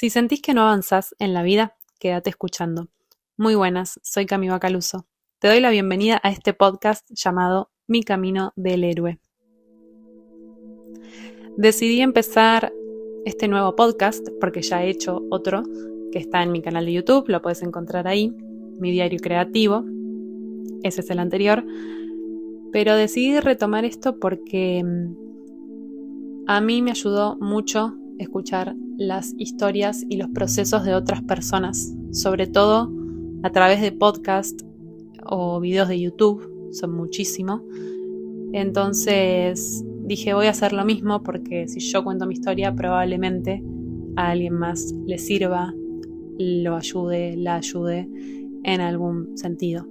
Si sentís que no avanzás en la vida, quédate escuchando. Muy buenas, soy Cami Bacaluso. Te doy la bienvenida a este podcast llamado Mi Camino del Héroe. Decidí empezar este nuevo podcast porque ya he hecho otro que está en mi canal de YouTube, lo puedes encontrar ahí, Mi Diario Creativo, ese es el anterior, pero decidí retomar esto porque a mí me ayudó mucho escuchar las historias y los procesos de otras personas, sobre todo a través de podcast o videos de YouTube, son muchísimos. Entonces dije, voy a hacer lo mismo porque si yo cuento mi historia, probablemente a alguien más le sirva, lo ayude, la ayude en algún sentido.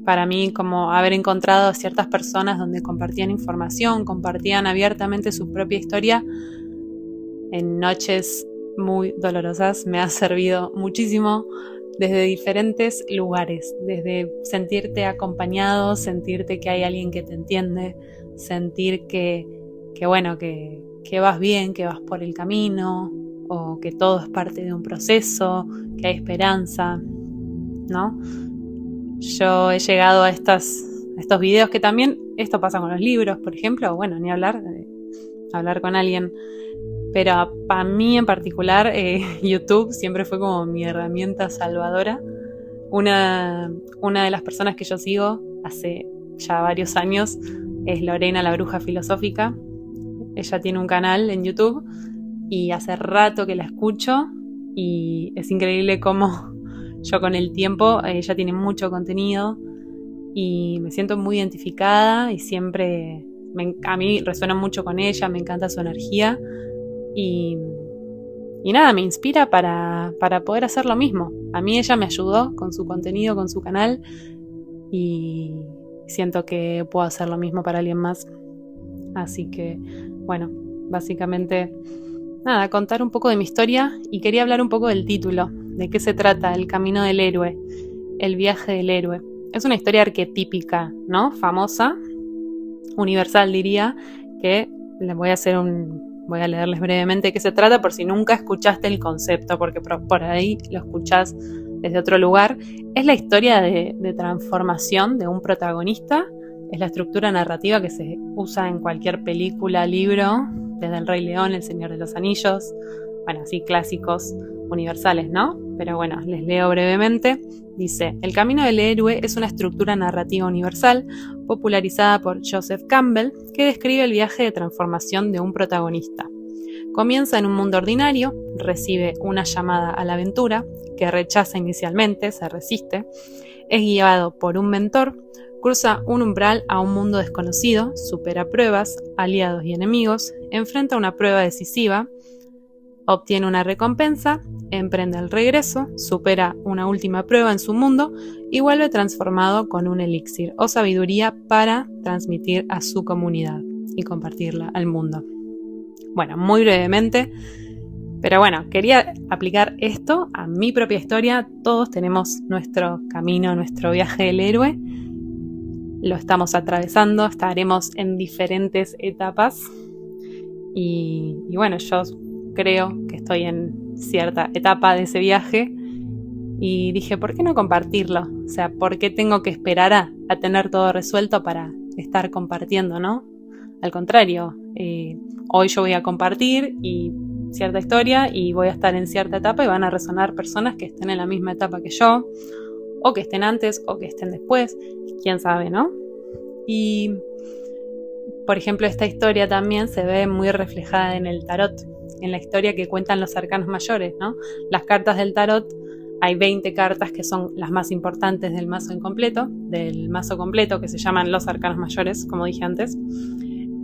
Para mí, como haber encontrado a ciertas personas donde compartían información, compartían abiertamente su propia historia en noches muy dolorosas, me ha servido muchísimo desde diferentes lugares, desde sentirte acompañado, sentirte que hay alguien que te entiende, sentir que vas bien, que vas por el camino, o que todo es parte de un proceso, que hay esperanza, ¿no? Yo he llegado a estos videos que también, esto pasa con los libros, por ejemplo, o bueno, ni hablar con alguien, pero para mí en particular YouTube siempre fue como mi herramienta salvadora. Una de las personas que yo sigo hace ya varios años es Lorena, la bruja filosófica. Ella tiene un canal en YouTube y hace rato que la escucho y es increíble cómo yo con el tiempo, ella tiene mucho contenido y me siento muy identificada y siempre a mí resuena mucho con ella, me encanta su energía y nada, me inspira para poder hacer lo mismo. A mí ella me ayudó con su contenido, con su canal y siento que puedo hacer lo mismo para alguien más. Así que, bueno, básicamente, nada, contar un poco de mi historia y quería hablar un poco del título. ¿De qué se trata? El camino del héroe, el viaje del héroe. Es una historia arquetípica, ¿no? Famosa, universal diría, que voy a leerles brevemente de qué se trata por si nunca escuchaste el concepto, porque por ahí lo escuchás desde otro lugar. Es la historia de transformación de un protagonista, es la estructura narrativa que se usa en cualquier película, libro, desde El Rey León, El Señor de los Anillos, bueno, así clásicos universales, ¿no? Pero bueno, les leo brevemente. Dice, El camino del héroe es una estructura narrativa universal popularizada por Joseph Campbell que describe el viaje de transformación de un protagonista. Comienza en un mundo ordinario, recibe una llamada a la aventura que rechaza inicialmente, se resiste, es guiado por un mentor, cruza un umbral a un mundo desconocido, supera pruebas, aliados y enemigos, enfrenta una prueba decisiva, obtiene una recompensa, emprende el regreso, supera una última prueba en su mundo y vuelve transformado con un elixir o sabiduría para transmitir a su comunidad y compartirla al mundo. Bueno, muy brevemente, pero bueno, quería aplicar esto a mi propia historia. Todos tenemos nuestro camino, nuestro viaje del héroe. Lo estamos atravesando, estaremos en diferentes etapas y bueno, yo creo que estoy en cierta etapa de ese viaje y dije, ¿por qué no compartirlo? O sea, ¿por qué tengo que esperar a tener todo resuelto para estar compartiendo, no? Al contrario, hoy yo voy a compartir cierta historia y voy a estar en cierta etapa y van a resonar personas que estén en la misma etapa que yo, o que estén antes o que estén después, quién sabe, ¿no? Y, por ejemplo, esta historia también se ve muy reflejada en el tarot, en la historia que cuentan los arcanos mayores, ¿no? Las cartas del tarot, hay 20 cartas que son las más importantes del mazo completo, que se llaman los arcanos mayores, como dije antes,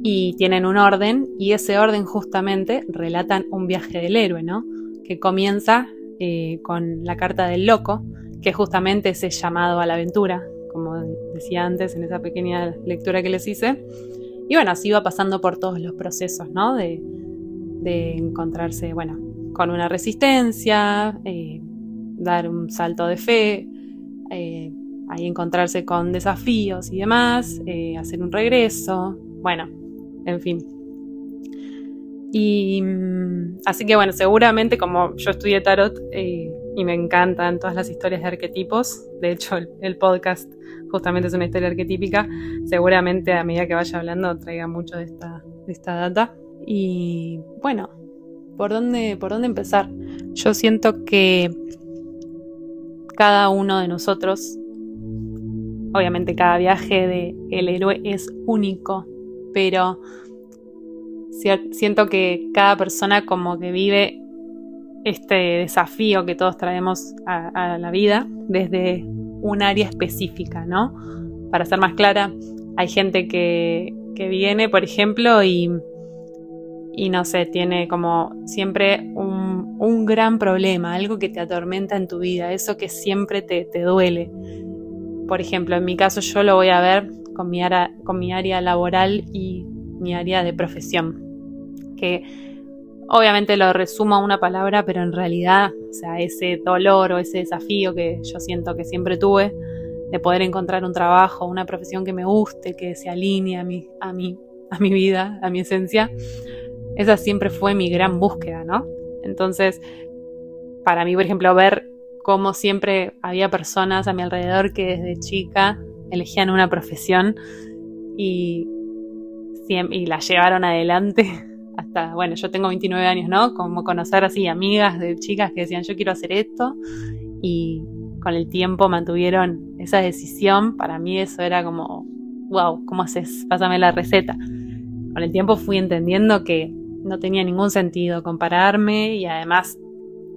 y tienen un orden, y ese orden justamente relatan un viaje del héroe, ¿no? Que comienza con la carta del loco, que es justamente ese llamado a la aventura, como decía antes en esa pequeña lectura que les hice. Y bueno, así va pasando por todos los procesos, ¿no? De encontrarse, bueno, con una resistencia, dar un salto de fe, ahí encontrarse con desafíos y demás, hacer un regreso, bueno, en fin. Y así que bueno, seguramente como yo estudié tarot y me encantan todas las historias de arquetipos, de hecho el podcast justamente es una historia arquetípica, seguramente a medida que vaya hablando traiga mucho de esta data. Y bueno, ¿por dónde empezar? Yo siento que cada uno de nosotros, obviamente cada viaje del héroe es único, pero siento que cada persona como que vive este desafío que todos traemos a la vida desde un área específica, ¿no? Para ser más clara, hay gente que viene, por ejemplo, y no sé, tiene como siempre un gran problema, algo que te atormenta en tu vida, eso que siempre te duele. Por ejemplo, en mi caso yo lo voy a ver con mi área laboral y mi área de profesión, que obviamente lo resumo a una palabra, pero en realidad, o sea, ese dolor o ese desafío que yo siento que siempre tuve de poder encontrar un trabajo, una profesión que me guste, que se alinee a mi vida, a mi esencia, esa siempre fue mi gran búsqueda, ¿no? Entonces, para mí, por ejemplo, ver cómo siempre había personas a mi alrededor que desde chica elegían una profesión y la llevaron adelante hasta, bueno, yo tengo 29 años, ¿no? Como conocer así amigas de chicas que decían yo quiero hacer esto y con el tiempo mantuvieron esa decisión. Para mí eso era como, wow, ¿cómo haces? Pásame la receta. Con el tiempo fui entendiendo que no tenía ningún sentido compararme y además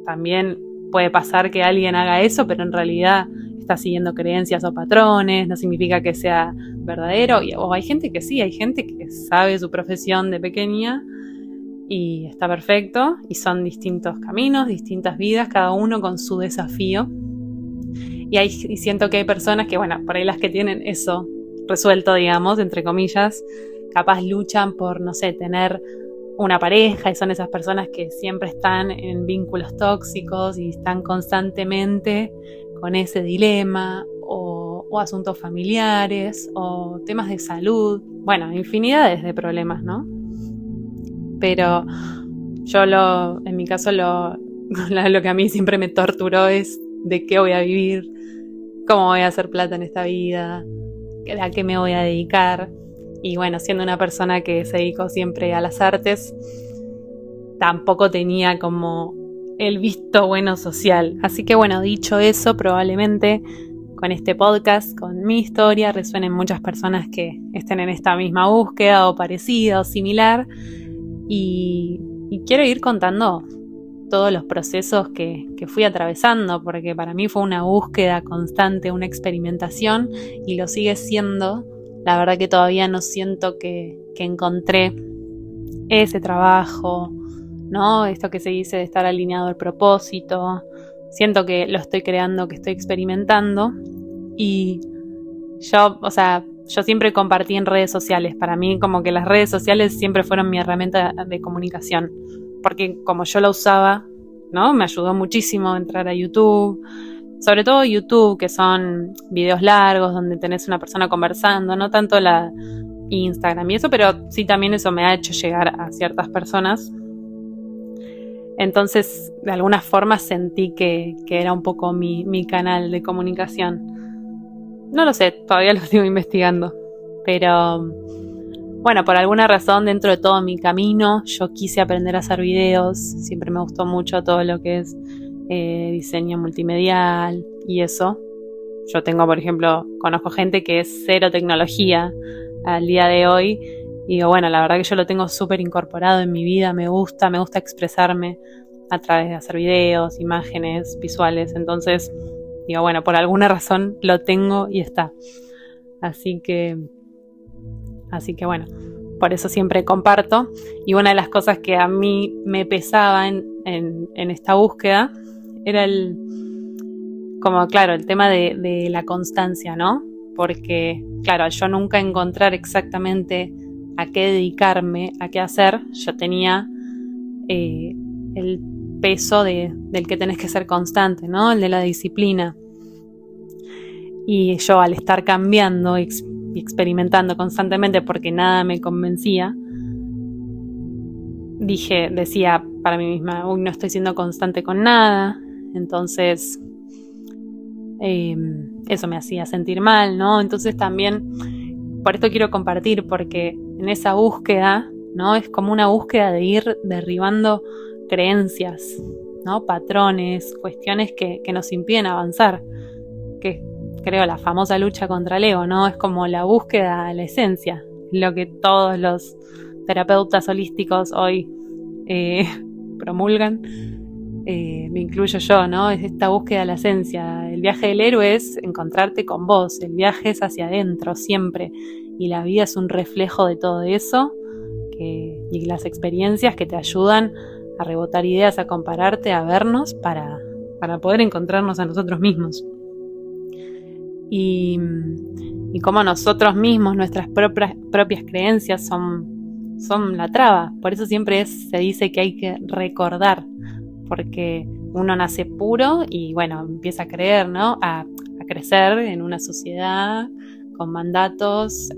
también puede pasar que alguien haga eso, pero en realidad está siguiendo creencias o patrones, no significa que sea verdadero. O hay gente que sí, hay gente que sabe su profesión de pequeña y está perfecto, y son distintos caminos, distintas vidas, cada uno con su desafío. Y siento que hay personas que, bueno, por ahí las que tienen eso resuelto, digamos, entre comillas, capaz luchan por, no sé, tener una pareja, y son esas personas que siempre están en vínculos tóxicos y están constantemente con ese dilema, o asuntos familiares, o temas de salud, bueno, infinidades de problemas, ¿no? Pero yo en mi caso lo que a mí siempre me torturó es de qué voy a vivir, cómo voy a hacer plata en esta vida, a qué me voy a dedicar. Y bueno, siendo una persona que se dedicó siempre a las artes, tampoco tenía como el visto bueno social. Así que bueno, dicho eso, probablemente con este podcast, con mi historia, resuenen muchas personas que estén en esta misma búsqueda o parecida o similar. Y quiero ir contando todos los procesos que fui atravesando, porque para mí fue una búsqueda constante, una experimentación, y lo sigue siendo. La verdad que todavía no siento que encontré ese trabajo, ¿no? Esto que se dice de estar alineado al propósito. Siento que lo estoy creando, que estoy experimentando. Y yo siempre compartí en redes sociales. Para mí como que las redes sociales siempre fueron mi herramienta de comunicación. Porque como yo la usaba, ¿no? Me ayudó muchísimo a entrar a YouTube. Sobre todo YouTube, que son videos largos donde tenés una persona conversando, no tanto la Instagram y eso, pero sí también eso me ha hecho llegar a ciertas personas. Entonces, de alguna forma sentí que era un poco mi canal de comunicación. No lo sé, todavía lo sigo investigando, pero bueno, por alguna razón dentro de todo mi camino yo quise aprender a hacer videos, siempre me gustó mucho todo lo que es diseño multimedial y eso. Yo tengo, por ejemplo, conozco gente que es cero tecnología al día de hoy y digo, bueno, la verdad que yo lo tengo súper incorporado en mi vida, me gusta expresarme a través de hacer videos, imágenes, visuales, entonces digo, bueno, por alguna razón lo tengo y está. Así que bueno, por eso siempre comparto. Y una de las cosas que a mí me pesaba en esta búsqueda era el tema de la constancia, ¿no? Porque, claro, al yo nunca encontrar exactamente a qué dedicarme, a qué hacer, yo tenía el peso del que tenés que ser constante, ¿no? El de la disciplina. Y yo al estar cambiando y experimentando constantemente porque nada me convencía, decía para mí misma, uy, no estoy siendo constante con nada, entonces eso me hacía sentir mal, ¿no? Entonces también, por esto quiero compartir, porque en esa búsqueda, ¿no? Es como una búsqueda de ir derribando creencias, ¿no? Patrones, cuestiones que nos impiden avanzar, que creo la famosa lucha contra el ego, ¿no? Es como la búsqueda de la esencia, lo que todos los terapeutas holísticos hoy promulgan, me incluyo yo, ¿no? Es esta búsqueda de la esencia. El viaje del héroe es encontrarte con vos, el viaje es hacia adentro siempre, y la vida es un reflejo de todo eso, y las experiencias que te ayudan a rebotar ideas, a compararte, a vernos para poder encontrarnos a nosotros mismos. Y cómo nosotros mismos, nuestras propias creencias son la traba. Por eso siempre se dice que hay que recordar, porque uno nace puro y bueno, empieza a creer, ¿no? A crecer en una sociedad con mandatos,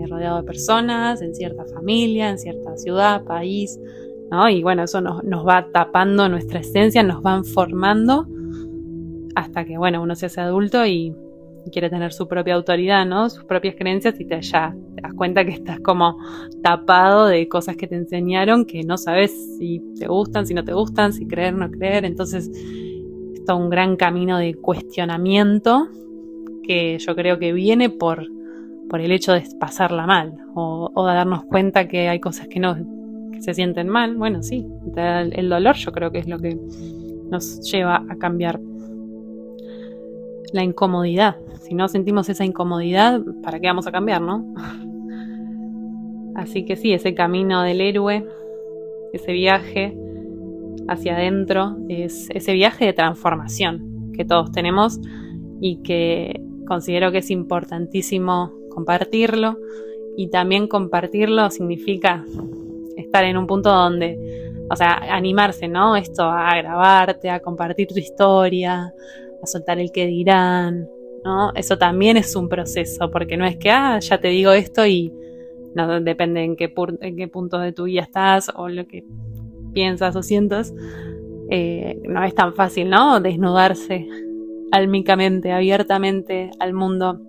rodeado de personas, en cierta familia, en cierta ciudad, país, ¿no? Y bueno, eso nos va tapando nuestra esencia, nos van formando hasta que, bueno, uno se hace adulto y quiere tener su propia autoridad, ¿no? Sus propias creencias, y te das cuenta que estás como tapado de cosas que te enseñaron que no sabes si te gustan, si no te gustan, si creer o no creer. Entonces es todo un gran camino de cuestionamiento que yo creo que viene por el hecho de pasarla mal o de darnos cuenta que hay cosas que se sienten mal. Bueno, sí, el dolor yo creo que es lo que nos lleva a cambiar. La incomodidad. Si no sentimos esa incomodidad, ¿para qué vamos a cambiar, no? Así que sí, ese camino del héroe, ese viaje hacia adentro, es ese viaje de transformación que todos tenemos y que considero que es importantísimo compartirlo. Y también compartirlo significa estar en un punto donde, o sea, animarse, ¿no? Esto a grabarte, a compartir tu historia, a soltar el que dirán, ¿no? Eso también es un proceso, porque no es que, ya te digo esto y no, depende en qué punto de tu vida estás o lo que piensas o sientas, no es tan fácil, ¿no? Desnudarse álmicamente, abiertamente al mundo.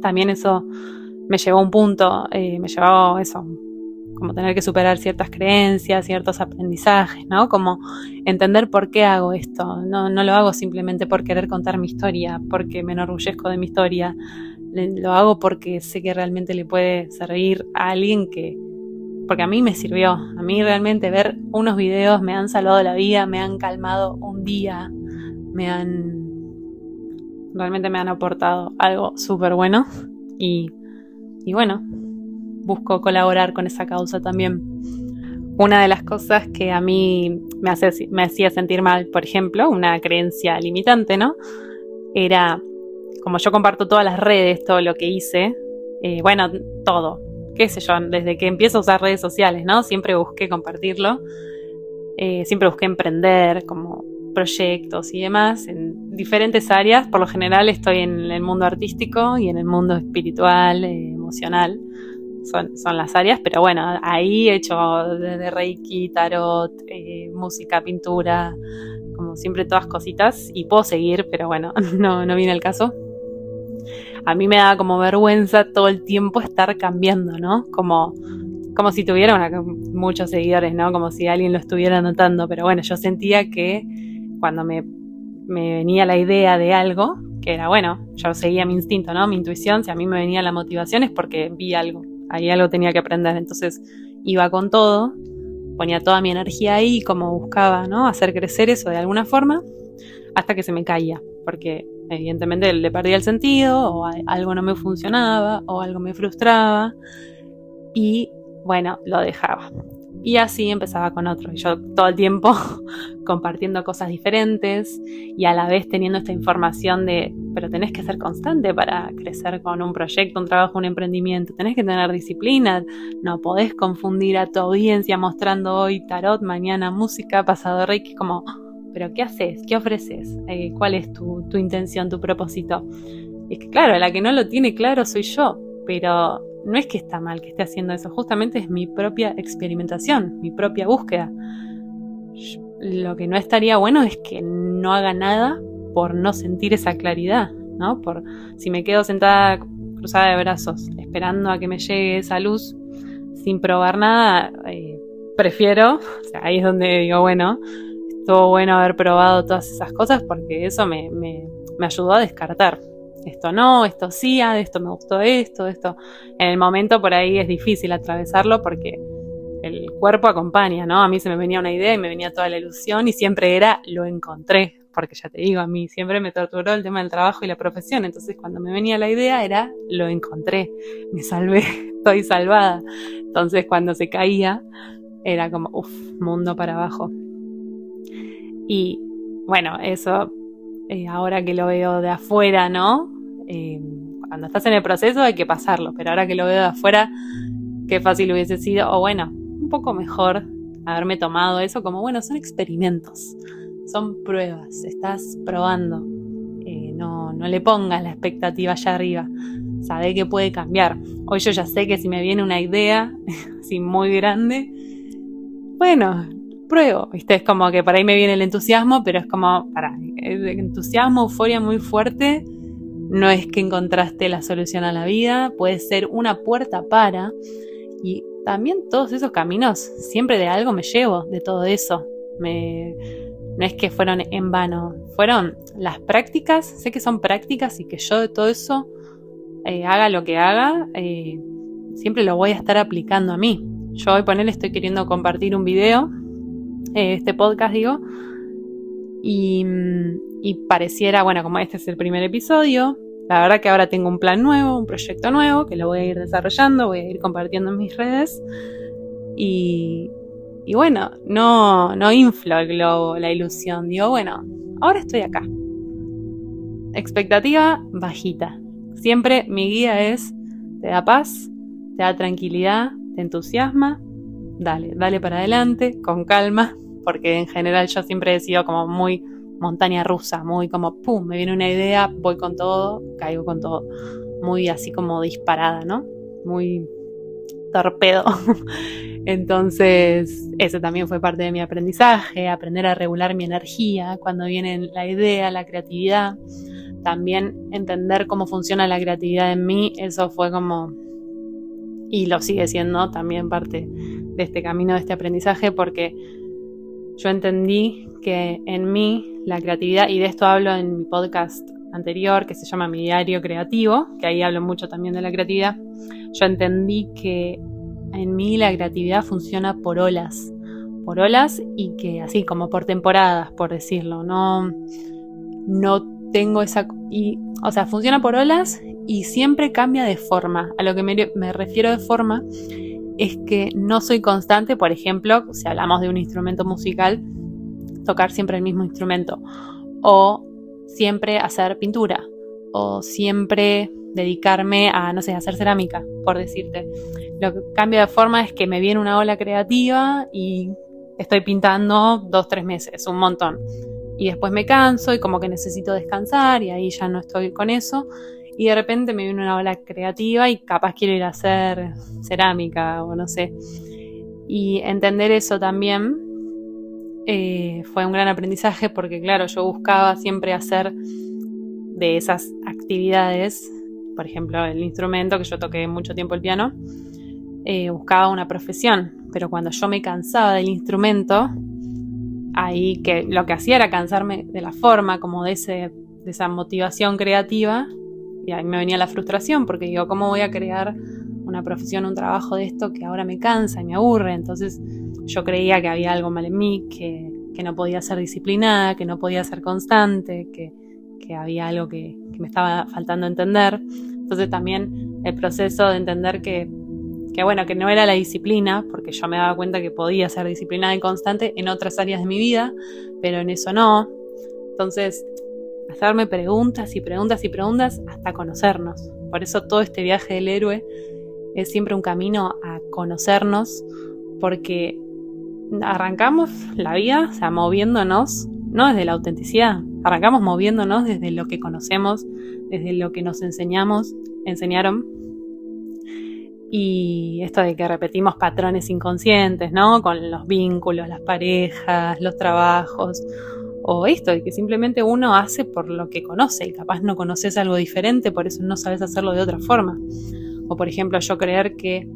También eso me llevó a un punto, me llevó eso, como tener que superar ciertas creencias, ciertos aprendizajes, ¿no? Como entender por qué hago esto. No lo hago simplemente por querer contar mi historia, porque me enorgullezco de mi historia. Lo hago porque sé que realmente le puede servir a alguien porque a mí me sirvió. A mí realmente ver unos videos me han salvado la vida, me han calmado un día, realmente me han aportado algo súper bueno y bueno, busco colaborar con esa causa también. Una de las cosas que a mí me hacía sentir mal, por ejemplo, una creencia limitante, ¿no? Era, como yo comparto todas las redes, todo lo que hice, todo, qué sé yo, desde que empiezo a usar redes sociales, ¿no? Siempre busqué compartirlo, siempre busqué emprender como proyectos y demás en diferentes áreas. Por lo general estoy en el mundo artístico y en el mundo espiritual, emocional. Son las áreas, pero bueno, ahí he hecho desde Reiki, tarot, música, pintura, como siempre todas cositas, y puedo seguir, pero bueno, no viene el caso. A mí me daba como vergüenza todo el tiempo estar cambiando, ¿no? Como si tuviera muchos seguidores, ¿no? Como si alguien lo estuviera notando, pero bueno, yo sentía que cuando me venía la idea de algo, que era bueno, yo seguía mi instinto, ¿no? Mi intuición, si a mí me venía la motivación es porque vi algo. Ahí algo tenía que aprender, entonces iba con todo, ponía toda mi energía ahí, como buscaba, ¿no? Hacer crecer eso de alguna forma, hasta que se me caía, porque evidentemente le perdía el sentido, o algo no me funcionaba, o algo me frustraba, y bueno, lo dejaba. Y así empezaba con otro. Y yo todo el tiempo compartiendo cosas diferentes y a la vez teniendo esta información pero tenés que ser constante para crecer con un proyecto, un trabajo, un emprendimiento. Tenés que tener disciplina. No podés confundir a tu audiencia mostrando hoy tarot, mañana música, pasado Reiki, como, ¿pero qué haces? ¿Qué ofreces? ¿Cuál es tu intención, tu propósito? Y es que claro, la que no lo tiene claro soy yo, pero no es que está mal que esté haciendo eso, justamente es mi propia experimentación, mi propia búsqueda. Lo que no estaría bueno es que no haga nada por no sentir esa claridad, ¿no? Por si me quedo sentada cruzada de brazos esperando a que me llegue esa luz sin probar nada, prefiero, o sea, ahí es donde digo, bueno, estuvo bueno haber probado todas esas cosas porque eso me ayudó a descartar. Esto no, esto sí, de esto me gustó esto. En el momento por ahí es difícil atravesarlo porque el cuerpo acompaña, ¿no? A mí se me venía una idea y me venía toda la ilusión y siempre era, lo encontré, porque ya te digo, a mí siempre me torturó el tema del trabajo y la profesión, entonces cuando me venía la idea era, lo encontré, me salvé, estoy salvada. Entonces cuando se caía era como, mundo para abajo. Y bueno, eso, ahora que lo veo de afuera, ¿no? Cuando estás en el proceso hay que pasarlo, pero ahora que lo veo de afuera, qué fácil hubiese sido, o bueno, un poco mejor haberme tomado eso como, bueno, son experimentos, son pruebas, estás probando, no le pongas la expectativa allá arriba, sabe que puede cambiar. Hoy yo ya sé que si me viene una idea así muy grande, bueno, pruebo, ¿viste? Es como que por ahí me viene el entusiasmo, pero es como, el entusiasmo, euforia muy fuerte, no es que encontraste la solución a la vida, puede ser una puerta para, y también todos esos caminos, siempre de algo me llevo de todo eso, no es que fueron en vano, fueron las prácticas, sé que son prácticas y que yo de todo eso, haga lo que haga, siempre lo voy a estar aplicando a mí. Yo hoy estoy queriendo compartir un video, este podcast digo, y pareciera, bueno, como este es el primer episodio, la verdad que ahora tengo un plan nuevo, un proyecto nuevo, que lo voy a ir desarrollando, voy a ir compartiendo en mis redes, y bueno, no inflo el globo, la ilusión, digo, bueno, ahora estoy acá. Expectativa bajita. Siempre mi guía es, te da paz, te da tranquilidad, te entusiasma, dale para adelante, con calma, porque en general yo siempre he sido como muy montaña rusa, muy como pum, me viene una idea, voy con todo, caigo con todo, muy así como disparada, ¿no? Muy torpedo. Entonces, eso también fue parte de mi aprendizaje, aprender a regular mi energía cuando viene la idea, la creatividad. También entender cómo funciona la creatividad en mí, eso fue como, y lo sigue siendo también parte de este camino, de este aprendizaje, porque yo entendí que en mí la creatividad, y de esto hablo en mi podcast anterior que se llama Mi Diario Creativo, que ahí hablo mucho también de la creatividad, yo entendí que en mí la creatividad funciona por olas y que así como por temporadas, por decirlo, no tengo esa, o sea, funciona por olas y siempre cambia de forma. A lo que me refiero de forma es que no soy constante, por ejemplo, si hablamos de un instrumento musical, tocar siempre el mismo instrumento, o siempre hacer pintura, o siempre dedicarme a, no sé, hacer cerámica, por decirte. Lo que cambia de forma es que me viene una ola creativa y estoy pintando 2-3 meses, un montón. Y después me canso y como que necesito descansar y ahí ya no estoy con eso. Y de repente me viene una ola creativa y capaz quiero ir a hacer cerámica o no sé. Y entender eso también fue un gran aprendizaje porque claro, yo buscaba siempre hacer de esas actividades, por ejemplo el instrumento, que yo toqué mucho tiempo el piano, buscaba una profesión, pero cuando yo me cansaba del instrumento, ahí que lo que hacía era cansarme de la forma, como de esa motivación creativa, y ahí me venía la frustración, porque digo, ¿cómo voy a crear una profesión, un trabajo de esto que ahora me cansa y me aburre? Entonces yo creía que había algo mal en mí, que no podía ser disciplinada, que no podía ser constante, que había algo que me estaba faltando entender. Entonces también el proceso de entender que bueno, que no era la disciplina, porque yo me daba cuenta que podía ser disciplinada y constante en otras áreas de mi vida, pero en eso no. Entonces, hacerme preguntas y preguntas y preguntas hasta conocernos. Por eso todo este viaje del héroe es siempre un camino a conocernos, porque arrancamos la vida, o sea, moviéndonos, no desde la autenticidad, arrancamos moviéndonos desde lo que conocemos, desde lo que nos enseñaron, Y esto de que repetimos patrones inconscientes, ¿no? Con los vínculos, las parejas, los trabajos, o esto de que simplemente uno hace por lo que conoce y capaz no conoces algo diferente, por eso no sabes hacerlo de otra forma. O por ejemplo, yo creer que,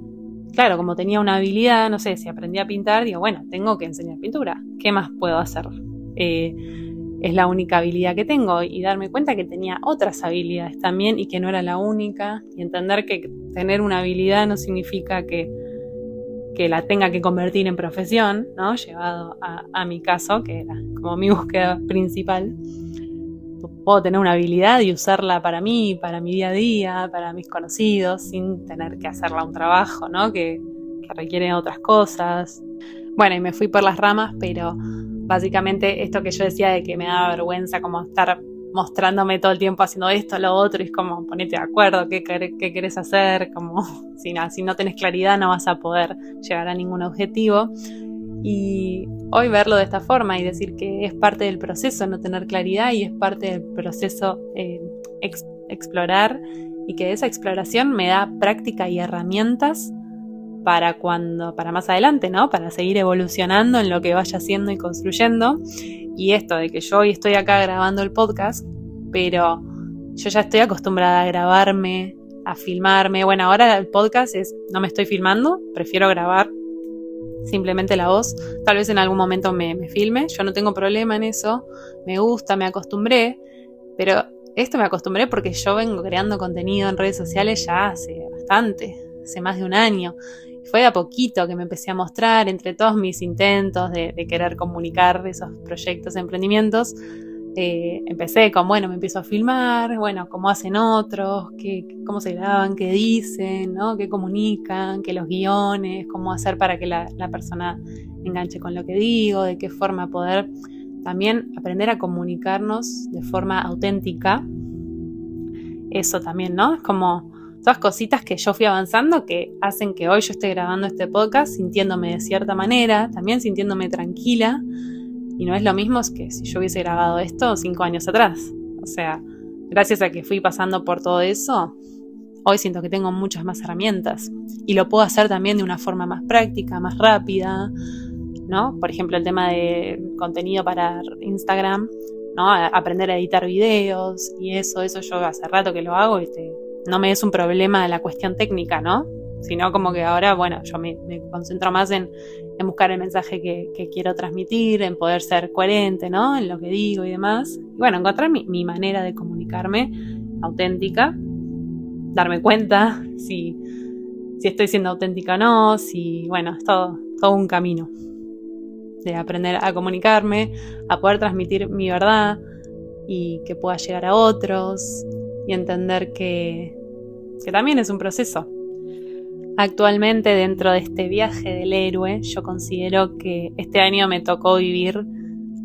claro, como tenía una habilidad, no sé, si aprendí a pintar, digo, bueno, tengo que enseñar pintura, ¿qué más puedo hacer? Es la única habilidad que tengo, y darme cuenta que tenía otras habilidades también y que no era la única, y entender que tener una habilidad no significa que la tenga que convertir en profesión, ¿no? Llevado a mi caso, que era como mi búsqueda principal. Puedo tener una habilidad y usarla para mí, para mi día a día, para mis conocidos, sin tener que hacerla un trabajo, ¿no? Que requiere otras cosas. Bueno, y me fui por las ramas, pero básicamente esto que yo decía de que me daba vergüenza como estar mostrándome todo el tiempo haciendo esto, lo otro, y es como ponete de acuerdo, qué querés hacer, como si no tenés claridad no vas a poder llegar a ningún objetivo. Y hoy verlo de esta forma y decir que es parte del proceso no tener claridad, y es parte del proceso explorar, y que esa exploración me da práctica y herramientas para más adelante, ¿no? Para seguir evolucionando en lo que vaya haciendo y construyendo. Y esto de que yo hoy estoy acá grabando el podcast, pero yo ya estoy acostumbrada a grabarme, a filmarme. Bueno, ahora el podcast no me estoy filmando, prefiero grabar simplemente la voz. Tal vez en algún momento me filme, yo no tengo problema en eso, me gusta, me acostumbré, pero esto me acostumbré porque yo vengo creando contenido en redes sociales ya hace bastante, hace más de un año. Fue de a poquito que me empecé a mostrar entre todos mis intentos de querer comunicar esos proyectos, emprendimientos. Empecé con, bueno, me empiezo a filmar, bueno, cómo hacen otros, cómo se graban, qué dicen, ¿no? Qué comunican, qué los guiones, cómo hacer para que la persona enganche con lo que digo, de qué forma poder también aprender a comunicarnos de forma auténtica. Eso también, ¿no? Es como todas cositas que yo fui avanzando que hacen que hoy yo esté grabando este podcast sintiéndome de cierta manera, también sintiéndome tranquila, y no es lo mismo que si yo hubiese grabado esto 5 años atrás. O sea, gracias a que fui pasando por todo eso, hoy siento que tengo muchas más herramientas y lo puedo hacer también de una forma más práctica, más rápida, ¿no? Por ejemplo, el tema de contenido para Instagram, ¿no? Aprender a editar videos y eso yo hace rato que lo hago y no me es un problema la cuestión técnica, ¿no? Sino como que ahora, bueno, yo me concentro más en buscar el mensaje que quiero transmitir, en poder ser coherente, ¿no? En lo que digo y demás. Y bueno, encontrar mi manera de comunicarme auténtica, darme cuenta si estoy siendo auténtica o no, bueno, es todo un camino de aprender a comunicarme, a poder transmitir mi verdad y que pueda llegar a otros y entender que también es un proceso. Actualmente, dentro de este viaje del héroe, yo considero que este año me tocó vivir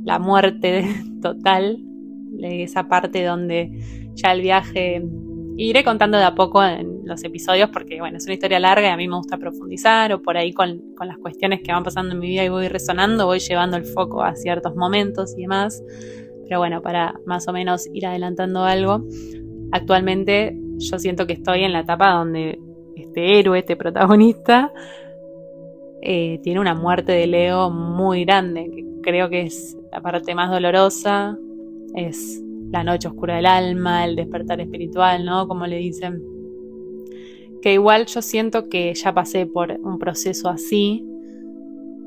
la muerte total, de esa parte donde ya el viaje, iré contando de a poco en los episodios porque bueno, es una historia larga y a mí me gusta profundizar, o por ahí con las cuestiones que van pasando en mi vida y voy resonando, voy llevando el foco a ciertos momentos y demás. Pero bueno, para más o menos ir adelantando algo, actualmente yo siento que estoy en la etapa donde este héroe, este protagonista, tiene una muerte de Leo muy grande, que creo que es la parte más dolorosa, es la noche oscura del alma, el despertar espiritual, ¿no? Como le dicen. Que igual yo siento que ya pasé por un proceso así,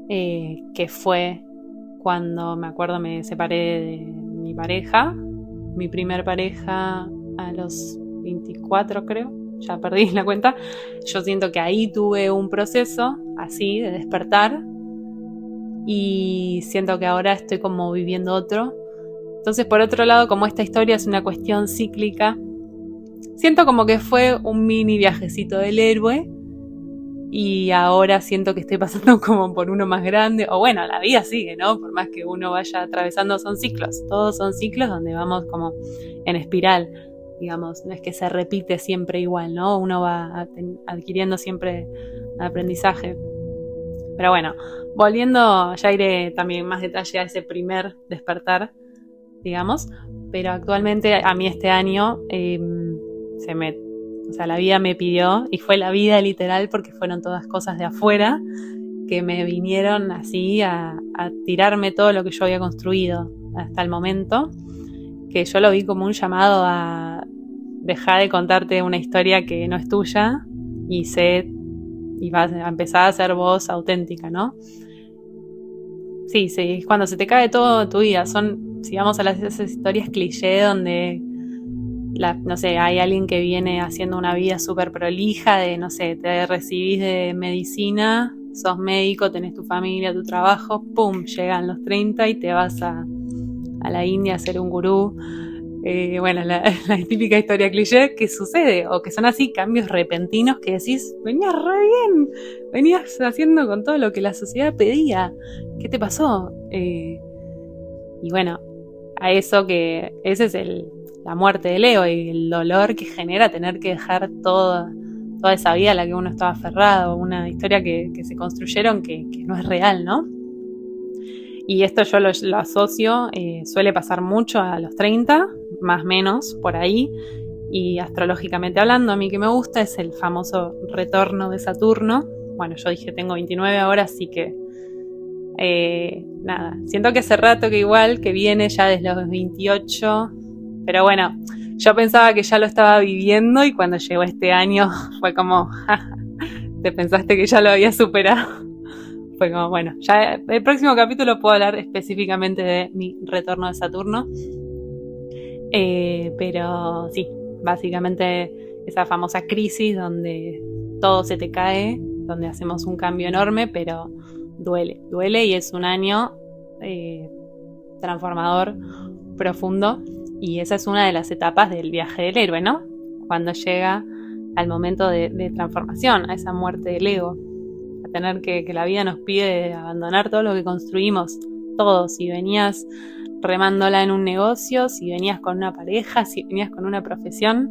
que fue cuando me acuerdo me separé de mi pareja, mi primer pareja a los 24 creo, ya perdí la cuenta. Yo siento que ahí tuve un proceso así de despertar y siento que ahora estoy como viviendo otro. Entonces, por otro lado, como esta historia es una cuestión cíclica, siento como que fue un mini viajecito del héroe y ahora siento que estoy pasando como por uno más grande. O bueno, la vida sigue, ¿no? Por más que uno vaya atravesando, son ciclos. Todos son ciclos donde vamos como en espiral, digamos. No es que se repite siempre igual, ¿no? Uno va adquiriendo siempre aprendizaje. Pero bueno, volviendo, ya iré también más detalle a ese primer despertar, digamos. Pero actualmente a mí este año se me O sea, la vida me pidió, y fue la vida literal porque fueron todas cosas de afuera que me vinieron así a tirarme todo lo que yo había construido hasta el momento, que yo lo vi como un llamado a dejar de contarte una historia que no es tuya y vas a empezar a ser vos auténtica, ¿no? Sí, cuando se te cae todo tu vida, si vamos a esas historias cliché donde, no sé, hay alguien que viene haciendo una vida súper prolija de, no sé, te recibís de medicina, sos médico, tenés tu familia, tu trabajo, pum, llegan los 30 y te vas a la India a ser un gurú. Bueno, la típica historia cliché que sucede, o que son así cambios repentinos que decís, venías re bien, venías haciendo con todo lo que la sociedad pedía, ¿qué te pasó? Y bueno, esa es la muerte del ego y el dolor que genera tener que dejar toda esa vida a la que uno estaba aferrado, una historia que se construyeron que no es real, ¿no? Y esto yo lo asocio, suele pasar mucho a los 30, más o menos, por ahí. Y astrológicamente hablando, a mí que me gusta es el famoso retorno de Saturno. Bueno, yo dije tengo 29 ahora, así que nada. Siento que hace rato que igual, que viene ya desde los 28. Pero bueno, yo pensaba que ya lo estaba viviendo y cuando llegó este año fue como, te pensaste que ya lo había superado. Fue como, bueno, ya el próximo capítulo puedo hablar específicamente de mi retorno de Saturno. Pero sí, básicamente esa famosa crisis donde todo se te cae, donde hacemos un cambio enorme, pero duele y es un año transformador, profundo, y esa es una de las etapas del viaje del héroe, ¿no? Cuando llega al momento de transformación, a esa muerte del ego, a tener que la vida nos pide abandonar todo lo que construimos, todo. Si venías remándola en un negocio, si venías con una pareja, si venías con una profesión,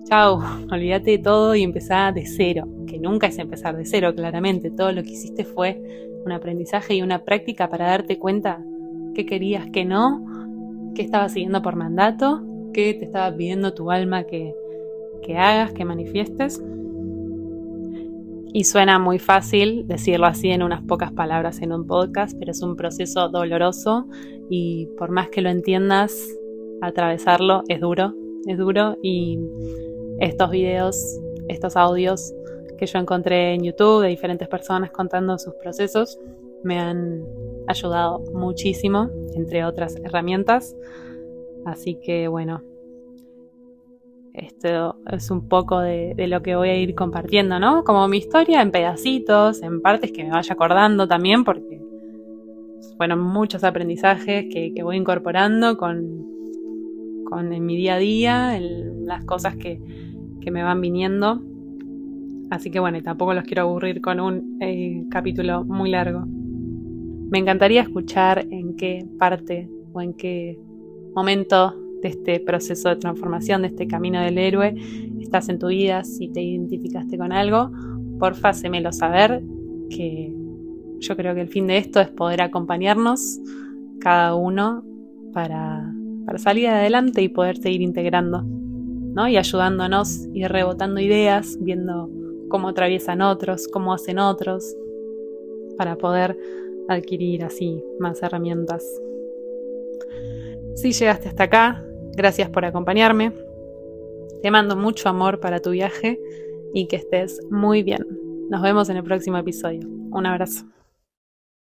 chau, olvídate de todo y empezá de cero, que nunca es empezar de cero, claramente. Todo lo que hiciste fue un aprendizaje y una práctica para darte cuenta qué querías, qué no, qué estabas siguiendo por mandato, qué te estaba pidiendo tu alma que hagas, que manifiestes. Y suena muy fácil decirlo así en unas pocas palabras en un podcast, pero es un proceso doloroso y por más que lo entiendas, atravesarlo es duro y estos videos, estos audios que yo encontré en YouTube de diferentes personas contando sus procesos me han ayudado muchísimo, entre otras herramientas. Así que bueno, esto es un poco de lo que voy a ir compartiendo, ¿no? Como mi historia en pedacitos, en partes que me vaya acordando también, porque fueron muchos aprendizajes que voy incorporando en mi día a día, en las cosas que me van viniendo. Así que bueno, y tampoco los quiero aburrir con un capítulo muy largo. Me encantaría escuchar en qué parte o en qué momento de este proceso de transformación, de este camino del héroe, estás en tu vida, si te identificaste con algo, porfa, hacémelo saber, que yo creo que el fin de esto es poder acompañarnos cada uno para salir adelante y poder seguir integrando, ¿no? Y ayudándonos y rebotando ideas, viendo cómo atraviesan otros, cómo hacen otros, para poder adquirir así más herramientas. Si llegaste hasta acá, gracias por acompañarme. Te mando mucho amor para tu viaje y que estés muy bien. Nos vemos en el próximo episodio. Un abrazo.